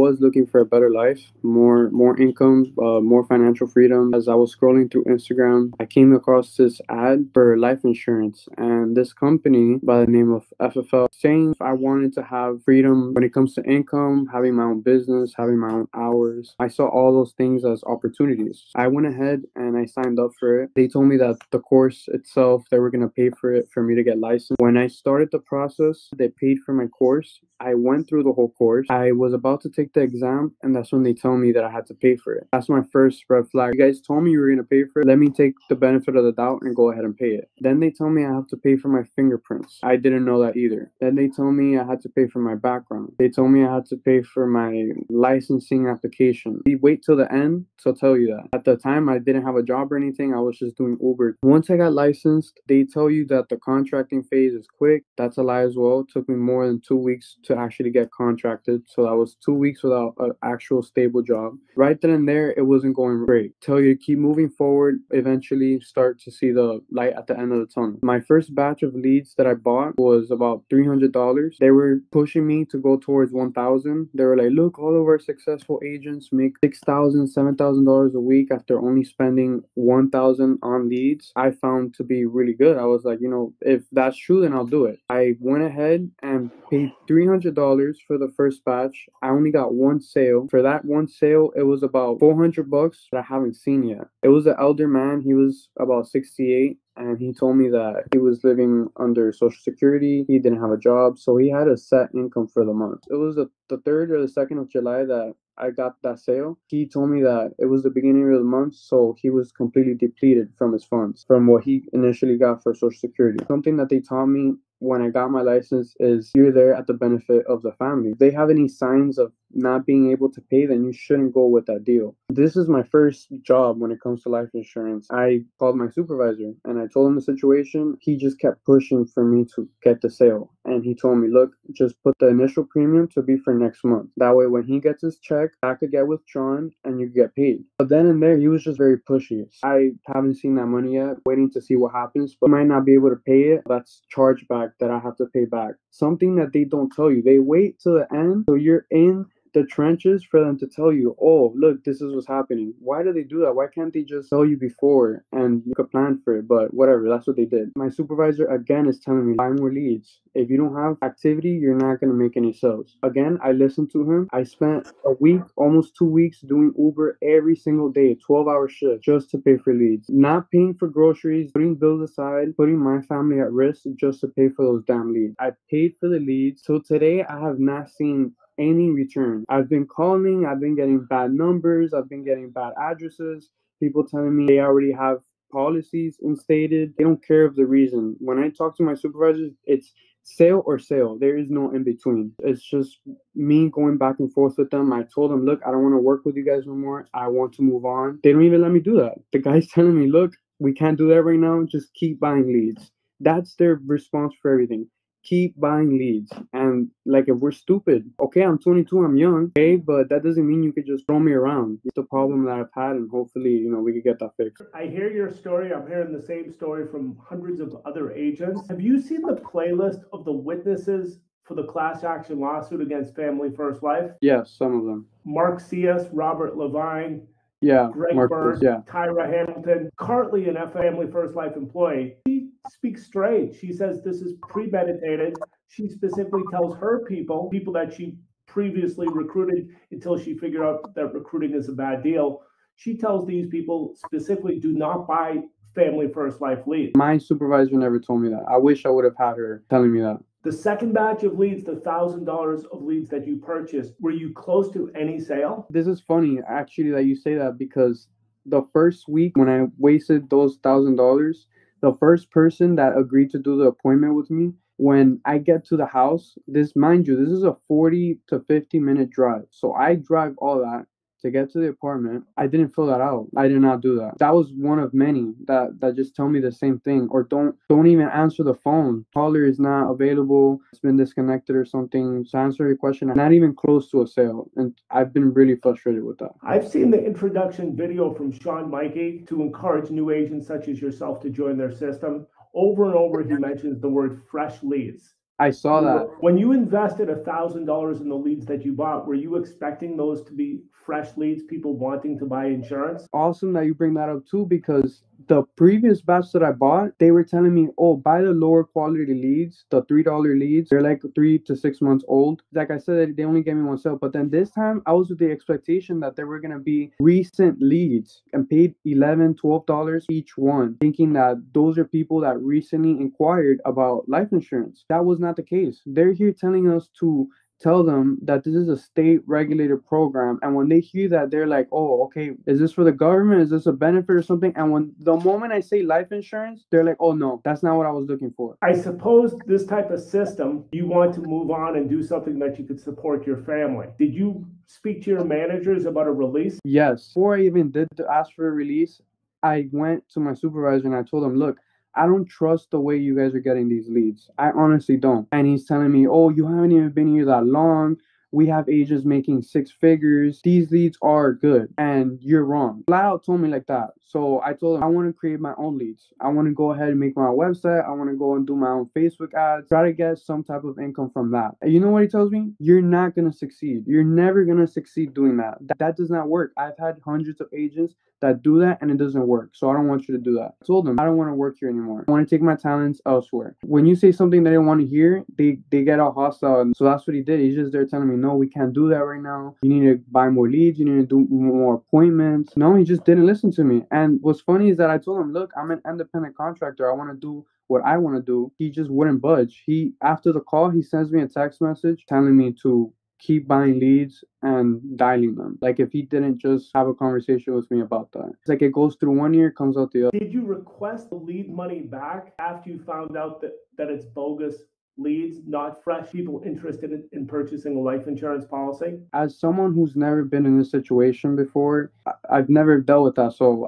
was looking for a better life, more income, more financial freedom. As I was scrolling through Instagram, I came across this ad for life insurance, and this company by the name of FFL saying if I wanted to have freedom when it comes to income, having my own business, having my own hours. I saw all those things as opportunities. I went ahead and I signed up for it. They told me that the course itself, they were gonna pay for it for me to get licensed. When I started the process, they paid for my course. I went through the whole course. I was about to take the exam, and that's when they told me that I had to pay for it. That's my first red flag. You guys told me you were gonna pay for it. Let me take the benefit of the doubt and go ahead and pay it. Then they told me I have to pay for my fingerprints. I didn't know that either. Then they told me I had to pay for my background. They told me I had to pay for my licensing application. We wait till the end to tell you that. At the time, I didn't have a job or anything. I was just doing Uber. Once I got licensed, they tell you that the contracting phase is quick. That's a lie as well. It took me more than 2 weeks to actually get contracted. So that was 2 weeks without an actual stable job. Right then and there, it wasn't going great. Tell you to keep moving forward, eventually start to see the light at the end of the tunnel. My first batch of leads that I bought was about $300. They were pushing me to go towards 1,000. They were like, look, all of our successful agents make $6,000, $7,000 a week after only spending 1,000 on leads. I found to be really good. I was like, if that's true, then I'll do it. I went ahead and paid $300 for the first batch. I only got one sale. For that one sale, it was about $400 that I haven't seen yet. It was an elder man. He was about 68. And he told me that he was living under Social Security. He didn't have a job, so he had a set income for the month. It was the 3rd or the 2nd of July that I got that sale. He told me that it was the beginning of the month, so he was completely depleted from his funds, from what he initially got for Social Security. Something that they taught me when I got my license is you're there at the benefit of the family. If they have any signs of not being able to pay, then you shouldn't go with that deal. This is my first job when it comes to life insurance. I called my supervisor and I told him the situation. He just kept pushing for me to get the sale. And he told me, look, just put the initial premium to be for next month. That way, when he gets his check, that could get withdrawn and you get paid. But then and there, he was just very pushy. I haven't seen that money yet, waiting to see what happens, but I might not be able to pay it. That's chargeback that I have to pay back. Something that they don't tell you. They wait till the end, so you're in the trenches for them to tell you, oh, look, this is what's happening. Why do they do that? Why can't they just tell you before and you could plan for it? But whatever, that's what they did. My supervisor again is telling me, buy more leads. If you don't have activity, you're not going to make any sales. Again, I listened to him. I spent a week, almost 2 weeks doing Uber every single day, 12-hour shift just to pay for leads. Not paying for groceries, putting bills aside, putting my family at risk just to pay for those damn leads. I paid for the leads. So today I have not seen any return. I've been calling, I've been getting bad numbers, I've been getting bad addresses, people telling me they already have policies instated. They don't care of the reason. When I talk to my supervisors, it's sale or sale. There is no in between. It's just me going back and forth with them. I told them, look, I don't want to work with you guys no more. I want to move on. They don't even let me do that. The guy's telling me, look, we can't do that right now. Just keep buying leads. That's their response for everything. Keep buying leads. And like, if we're stupid, okay, I'm 22, I'm young, okay, but that doesn't mean you could just throw me around. It's the problem that I've had, and hopefully, we could get that fixed. I hear your story. I'm hearing the same story from hundreds of other agents. Have you seen the playlist of the witnesses for the class action lawsuit against Family First Life? Yes, some of them. Mark Cias, Robert Levine, Yeah, Greg Marcus, Bird, yeah. Tyra Hamilton, currently an Family First Life employee. She speaks straight. She says this is premeditated. She specifically tells her people that she previously recruited until she figured out that recruiting is a bad deal. She tells these people specifically, do not buy Family First Life leads. My supervisor never told me that. I wish I would have had her telling me that. The second batch of leads, the $1,000 of leads that you purchased, were you close to any sale? This is funny, actually, that you say that, because the first week when I wasted those $1,000, the first person that agreed to do the appointment with me, when I get to the house, mind you, this is a 40 to 50-minute drive. So I drive all that to get to the apartment. I didn't fill that out. I did not do that. That was one of many that just tell me the same thing, or don't even answer the phone. Caller is not available. It's been disconnected or something. To answer your question, I'm not even close to a sale, and I've been really frustrated with that. I've seen the introduction video from Sean Mikey to encourage new agents such as yourself to join their system. Over and over, he mentions the word fresh leads. I saw that. When you invested $1,000 in the leads that you bought, were you expecting those to be fresh leads, people wanting to buy insurance? Awesome that you bring that up too, because the previous batch that I bought, they were telling me, oh, buy the lower quality leads, the $3 leads. They're like 3 to 6 months old. Like I said, they only gave me one sale. But then this time I was with the expectation that they were gonna be recent leads and paid $11, $12 each one, thinking that those are people that recently inquired about life insurance. That was not the case. They're here telling us to tell them that this is a state regulated program, and when they hear that, they're like, oh, okay, is this for the government, is this a benefit or something? And when the moment I say life insurance, they're like, oh no, that's not what I was looking for. I suppose this type of system, you want to move on and do something that you could support your family. Did you speak to your managers about a release? Yes, before I even did ask for a release, I went to my supervisor and I told him, look, I don't trust the way you guys are getting these leads. I honestly don't. And he's telling me, oh, you haven't even been here that long. We have agents making six figures. These leads are good. And you're wrong. Flat out told me like that. So I told him, I want to create my own leads. I want to go ahead and make my own website. I want to go and do my own Facebook ads. Try to get some type of income from that. And you know what he tells me? You're not going to succeed. You're never going to succeed doing that. That does not work. I've had hundreds of agents that do that and it doesn't work. So I don't want you to do that. I told them I don't want to work here anymore. I want to take my talents elsewhere. When you say something they don't want to hear, they get all hostile. And so that's what he did. He's just there telling me, no, we can't do that right now. You need to buy more leads. You need to do more appointments. No, he just didn't listen to me. And what's funny is that I told him, look, I'm an independent contractor. I want to do what I want to do. He just wouldn't budge. After the call, he sends me a text message telling me to keep buying leads and dialing them. Like if he didn't just have a conversation with me about that. It's like it goes through one ear, comes out the other. Did you request the lead money back after you found out that it's bogus leads, not fresh people interested in purchasing a life insurance policy? As someone who's never been in this situation before, I've never dealt with that. So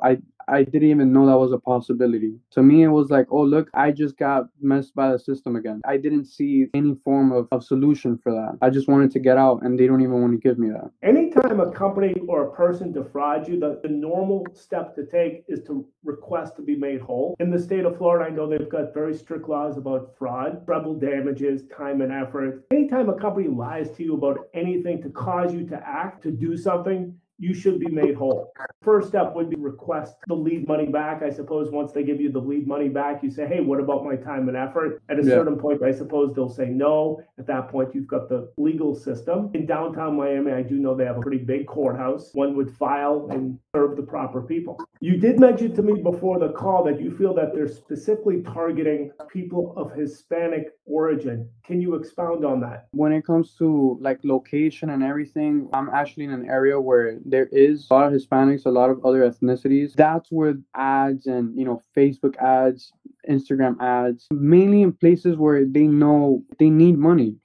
I didn't even know that was a possibility. To me, it was like, oh, look, I just got messed by the system again. I didn't see any form of solution for that. I just wanted to get out, and they don't even want to give me that. Anytime a company or a person defrauds you, the normal step to take is to request to be made whole. In the state of Florida, I know they've got very strict laws about fraud, treble damages, time and effort. Anytime a company lies to you about anything to cause you to act, to do something, you should be made whole. First step would be request the lead money back. I suppose once they give you the lead money back, you say, hey, what about my time and effort? At a certain point, I suppose they'll say no. At that point, you've got the legal system. In downtown Miami, I do know they have a pretty big courthouse. One would file and serve the proper people. You did mention to me before the call that you feel that they're specifically targeting people of Hispanic origin. Can you expound on that? When it comes to like location and everything, I'm actually in an area where there is a lot of Hispanics, a lot of other ethnicities. That's where ads and, Facebook ads, Instagram ads, mainly in places where they know they need money.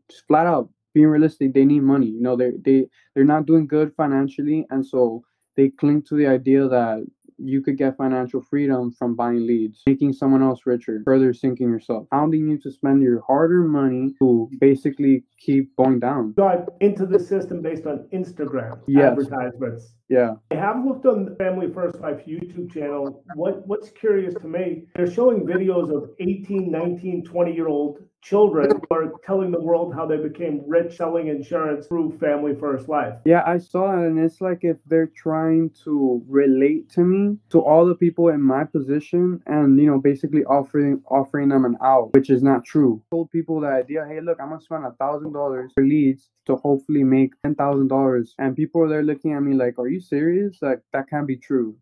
Just flat out being realistic, they need money. They're not doing good financially, and so they cling to the idea that you could get financial freedom from buying leads, making someone else richer, further sinking yourself, hounding you to spend your hard-earned money to basically keep going down. Got into the system based on Instagram advertisements. Yeah. I have looked on the Family First Life YouTube channel. What's curious to me, they're showing videos of 18, 19, 20-year-old children who are telling the world how they became rich selling insurance through Family First Life. Yeah, I saw that, and it's like if they're trying to relate to me, to all the people in my position, and basically offering them an out, which is not true. I told people the idea, hey, look, I'm gonna spend $1,000 for leads to hopefully make $10,000, and people are there looking at me like, are you serious? Like that can't be true.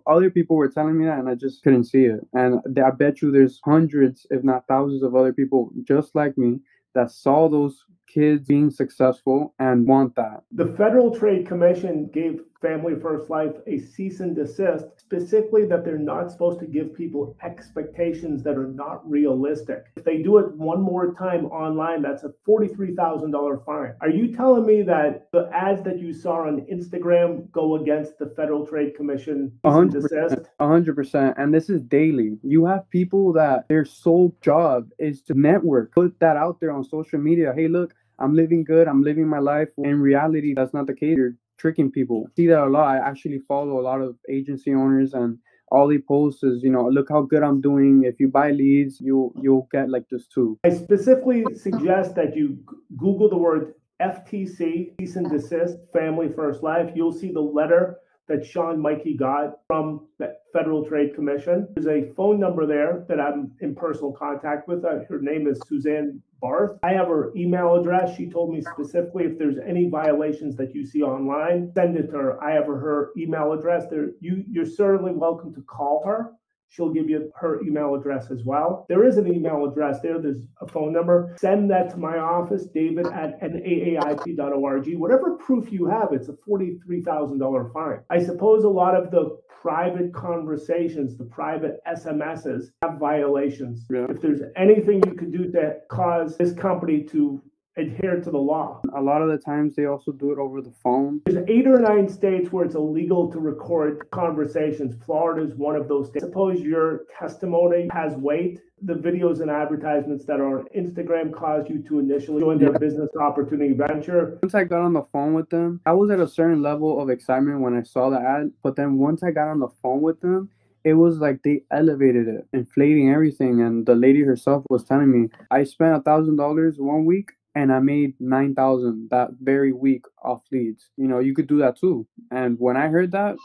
Other people were telling me that, and I just couldn't see it. And I bet you there's hundreds, if not thousands, of other people just like me that saw those kids being successful and want that. The Federal Trade Commission gave Family First Life a cease and desist, specifically that they're not supposed to give people expectations that are not realistic. If they do it one more time online, that's a $43,000 fine. Are you telling me that the ads that you saw on Instagram go against the Federal Trade Commission cease and desist? 100%. And this is daily. You have people that their sole job is to network, put that out there on social media. Hey, look, I'm living good. I'm living my life. In reality, that's not the case. You're tricking people. I see that a lot. I actually follow a lot of agency owners and all he posts is, look how good I'm doing. If you buy leads, you'll get like this too. I specifically suggest that you Google the word FTC, cease and desist, Family First Life. You'll see the letter that Sean Mikey got from the Federal Trade Commission. There's a phone number there that I'm in personal contact with. Her name is Suzanne Barth. I have her email address. She told me specifically if there's any violations that you see online, send it to her. I have her email address. You're certainly welcome to call her. She'll give you her email address as well. There is an email address there. There's a phone number. Send that to my office, david@naaip.org. Whatever proof you have, it's a $43,000 fine. I suppose a lot of the private conversations, the private SMSs have violations. Yeah. If there's anything you could do to cause this company to adhere to the law. A lot of the times they also do it over the phone. There's 8 or 9 states where it's illegal to record conversations. Florida is one of those states. Suppose your testimony has weight. The videos and advertisements that are on Instagram cause you to initially join their business opportunity venture. Once I got on the phone with them, I was at a certain level of excitement when I saw the ad. But then once I got on the phone with them, it was like they elevated it, inflating everything. And the lady herself was telling me, I spent $1,000 one week and I made 9,000 that very week off leads. You could do that too. And when I heard that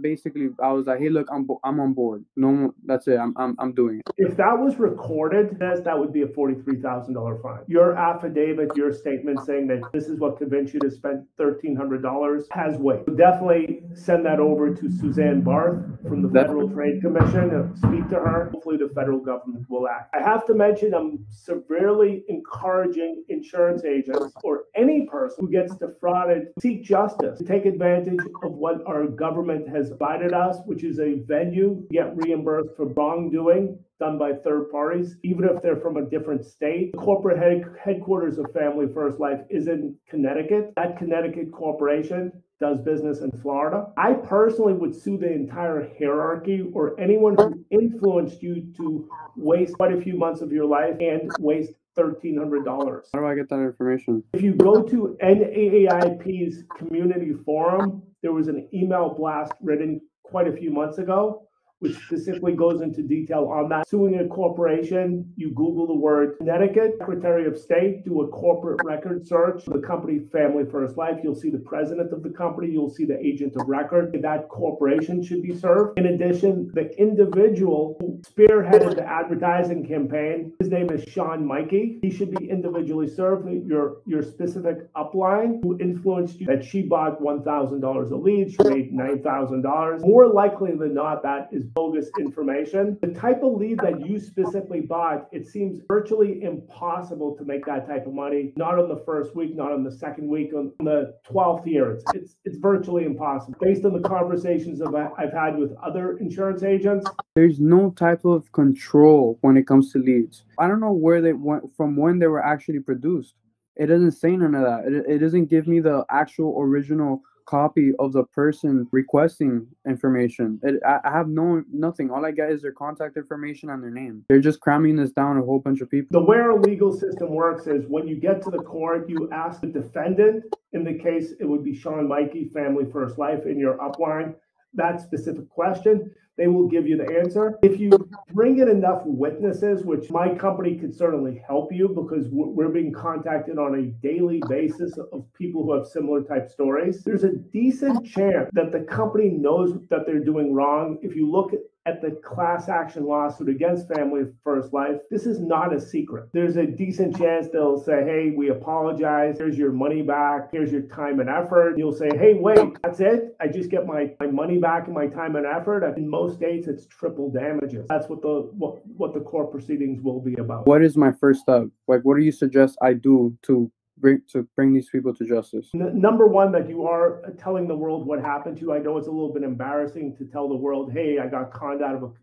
basically, I was like, hey, look, I'm on board. No more, that's it. I'm doing it. If that was recorded, that would be a $43,000 fine. Your affidavit, your statement saying that this is what convinced you to spend $1,300 has weight. So definitely send that over to Suzanne Barth from the Federal Trade Commission. Speak to her. Hopefully the federal government will act. I have to mention, I'm severely encouraging insurance agents or any person who gets defrauded to seek justice, to take advantage of what our government has provided us, which is a venue to get reimbursed for wrongdoing done by third parties, even if they're from a different state. The corporate headquarters of Family First Life is in Connecticut. That Connecticut corporation does business in Florida. I personally would sue the entire hierarchy or anyone who influenced you to waste quite a few months of your life and waste $1,300. How do I get that information? If you go to NAAIP's community forum, there was an email blast written quite a few months ago, which specifically goes into detail on that. Suing a corporation, you Google the word Connecticut, Secretary of State, do a corporate record search for the company Family First Life. You'll see the president of the company. You'll see the agent of record. That corporation should be served. In addition, the individual who spearheaded the advertising campaign, his name is Sean Mikey. He should be individually served. Your specific upline who influenced you that she bought $1,000 a lead, she made $9,000. More likely than not, that is bogus information. The type of lead that you specifically bought, it seems virtually impossible to make that type of money. Not on the first week, not on the second week, on the 12th year. It's virtually impossible. Based on the conversations I've had with other insurance agents, there's no type of control when it comes to leads. I don't know where they went from, when they were actually produced. It doesn't say none of that. It doesn't give me the actual original copy of the person requesting information. I have nothing. All I get is their contact information and their name. They're just cramming this down a whole bunch of people. The way our legal system works is when you get to the court, you ask the defendant, in the case it would be Sean Mikey, Family First Life, in your upline, that specific question. They will give you the answer. If you bring in enough witnesses, which my company could certainly help you because we're being contacted on a daily basis of people who have similar type stories, there's a decent chance that the company knows that they're doing wrong. If you look at the class action lawsuit against Family First Life, this is not a secret. There's a decent chance they'll say, hey, we apologize. Here's your money back. Here's your time and effort. And you'll say, hey, wait, that's it? I just get my money back and my time and effort? In most states, it's triple damages. That's what the court proceedings will be about. What is my first step? Like, what do you suggest I do to bring these people to justice? Number one, that you are telling the world what happened to you. I know it's a little bit embarrassing to tell the world, hey, I got conned out of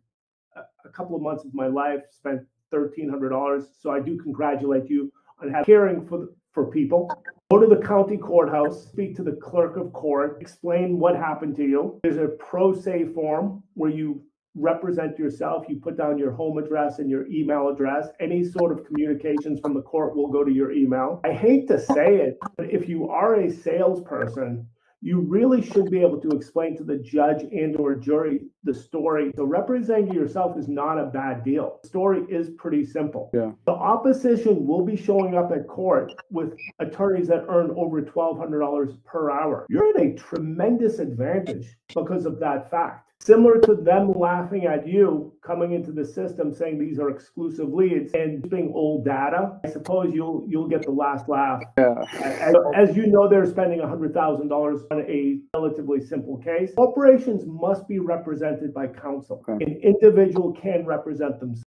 a couple of months of my life, spent $1,300. So I do congratulate you on caring for people. Go to the county courthouse, speak to the clerk of court, explain what happened to you. There's a pro se form where you represent yourself. You put down your home address and your email address. Any sort of communications from the court will go to your email. I hate to say it, but if you are a salesperson, you really should be able to explain to the judge and or jury the story. So representing yourself is not a bad deal. The story is pretty simple. Yeah. The opposition will be showing up at court with attorneys that earn over $1,200 per hour. You're at a tremendous advantage because of that fact. Similar to them laughing at you coming into the system saying these are exclusive leads and being old data, I suppose you'll get the last laugh. Yeah. As you know, they're spending $100,000 on a relatively simple case. Corporations must be represented by counsel. Okay. An individual can represent themselves.